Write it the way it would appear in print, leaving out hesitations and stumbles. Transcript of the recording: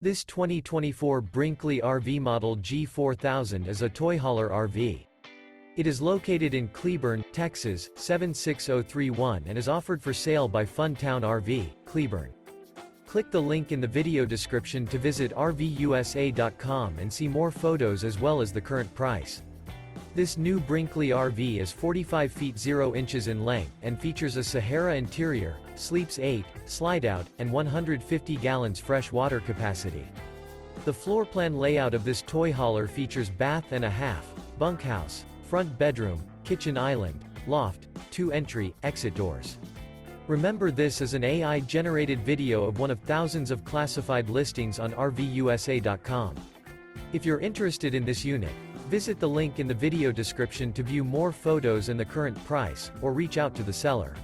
This 2024 Brinkley RV Model G 4000 is a toy hauler RV. It is located in Cleburne, Texas, 76031 and is offered for sale by Funtown RV, Cleburne. Click the link in the video description to visit RVUSA.com and see more photos as well as the current price. This new Brinkley RV is 45 feet 0 inches in length, and features a SAHARA interior, sleeps 8, Slideout, and 150 gallons fresh water capacity. The floor plan layout of this toy hauler features bath and a half, bunkhouse, front bedroom, kitchen island, loft, 2 entry, exit doors. Remember, this is an AI-generated video of one of thousands of classified listings on RVUSA.com. If you're interested in this unit, visit the link in the video description to view more photos and the current price, or reach out to the seller.